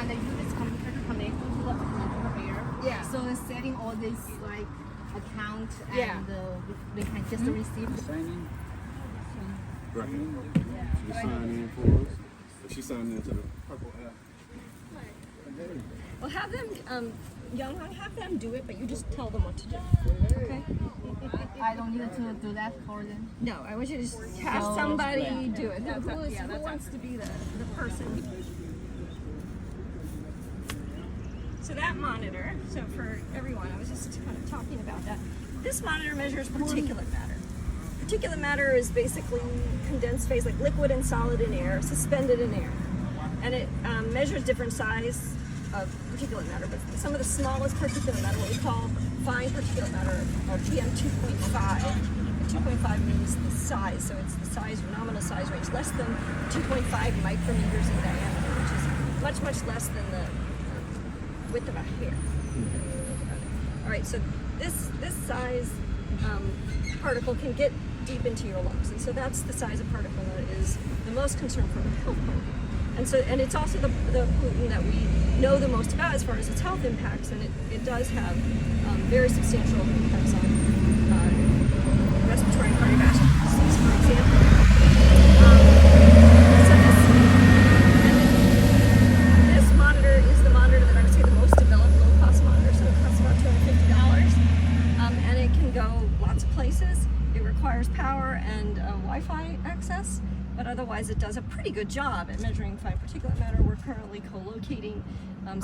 and they use this computer to connect to the bear. Yeah. So it's setting all this like account and Yeah. we can just receive. Sign in. Right. She signed in for us. She signed into the purple app. Well, have them, Young, have them do it, but you just tell them what to do. Okay? I don't need to do that for them. No, I want you to just have somebody do it. Who wants to be the person? So that monitor, so for everyone, I was just kind of talking about that. This monitor measures particulate matter. Particulate matter is basically condensed phase, like liquid and solid in air, suspended in air. And it measures different size of particulate matter, but some of the smallest particulate matter, what we call fine particulate matter, or PM 2.5. 2.5 means the size, so it's the size, nominal size range, less than 2.5 micrometers in diameter, which is much, much less than the width of a hair. All right, so this size particle can get deep into your lungs, and so that's the size of particle that is the most concern from a health point of view. And it's also the pollutant that we know the most about as far as its health impacts, and it does have very substantial impacts on respiratory and cardiovascular disease, for example. This monitor is the monitor that I would say the most developed low-cost monitor, so it costs about $250, and it can go lots of places. It requires power and Wi-Fi access, but otherwise it does a pretty good job at measuring fine particulate matter. We're currently co-locating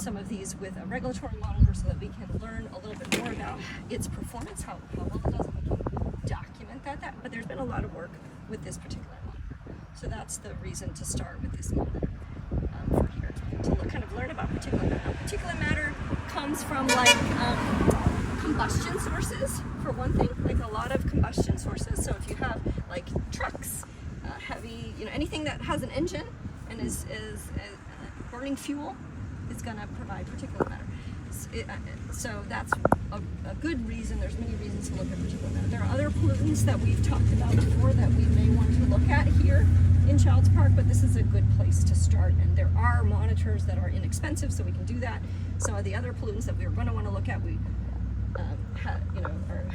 some of these with a regulatory monitor so that we can learn a little bit more about its performance, how well it does, and we can document that. But there's been a lot of work with this particular monitor. So that's the reason to start with this monitor for here, to kind of learn about particulate matter. Now, particulate matter comes from like combustion sources, for one thing, like a lot of combustion sources. So if you have like trucks, heavy, anything that has an engine and is burning fuel, is going to provide particulate matter. So that's a good reason. There's many reasons to look at particulate matter. There are other pollutants that we've talked about before that we may want to look at here in Childs Park, but this is a good place to start. And there are monitors that are inexpensive, so we can do that. Some of the other pollutants that we are going to want to look at, we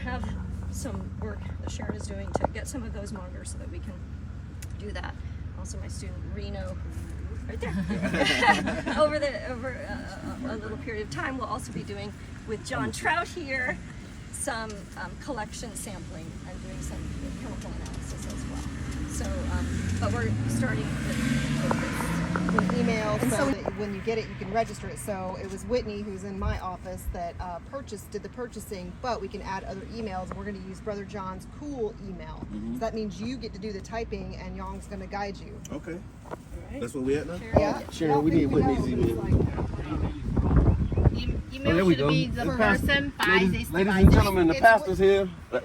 have some work that Sharon is doing to get some of those monitors so that we can do that. Also, my student Reno, right there, over a little period of time, we'll also be doing with John Trout here some collection sampling and doing some chemical analysis as well. So, but we're starting with this. An email so that when you get it you can register it. So it was Whitney, who's in my office, that did the purchasing, but we can add other emails. We're going to use Brother John's cool email. So that means you get to do the typing and Yong's going to guide you. Okay. That's what we at now? Yeah. Sharon, we need Whitney's email. Email there we should go. be the The person buys this Ladies device. and gentlemen, the pastor's here. How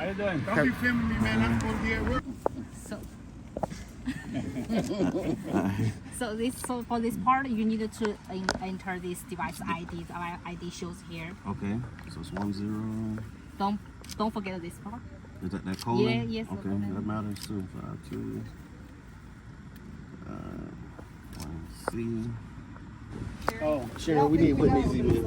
you doing? Don't be filming me, man. I'm supposed to be at work. So for this part, you need to enter this device ID. The ID shows here. Okay, so it's 10. Don't forget this part. Is that colon? Yeah, yes. Okay, that matters too. 52. 1C. Oh, Sharon, we need Whitney's email.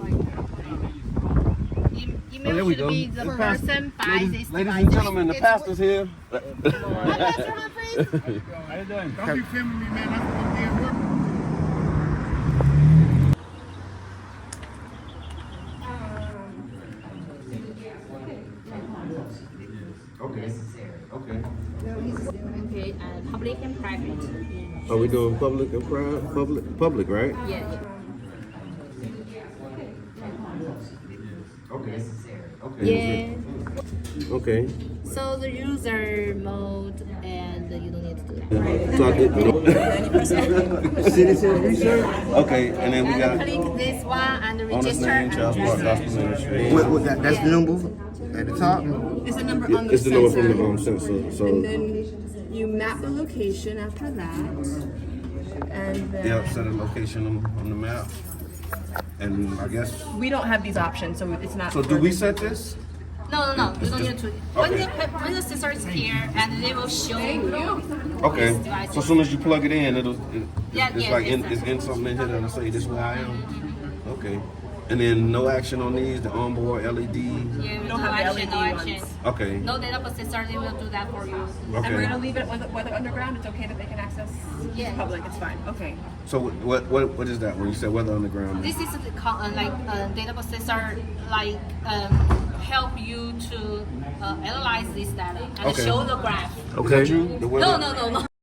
Email there we should go. be the The person buys this Ladies device. and gentlemen, the pastor's here. how you doing? Don't be filming me, man. I'm supposed to be at work. Okay. Okay. Okay, public and private. Are we doing public and private? Public, right? Yeah. Okay. Okay. Yeah. Okay. So the user mode, and you don't need to do that. So I did citizen research. Okay, and then we And got click this one and owner's register. name, Childs Park Gospel Ministry. That's the number at the top. It's a number on the It's the number sensor. from the sensor. So And then you map the location after that. And then yeah, set a location on the map. And I guess we don't have these options, so it's not. so. Do we set this? No. You don't need to. When the sensor is here, and they will show you. Okay. This device. So as soon as you plug it in, it's Yeah, like exactly. it's in something in here that'll say this is where I am. Okay. And then no action on these, the onboard LED. Yeah, no action, no action. Okay. No data processor, they will do that for you. And we're Okay. gonna leave it whether underground. It's okay that they can access Yeah. public. It's fine. Okay. So what is that when you said weather underground? This is the data processor, help you to analyze this data and Okay. show the graph. Okay. You? The weather? No.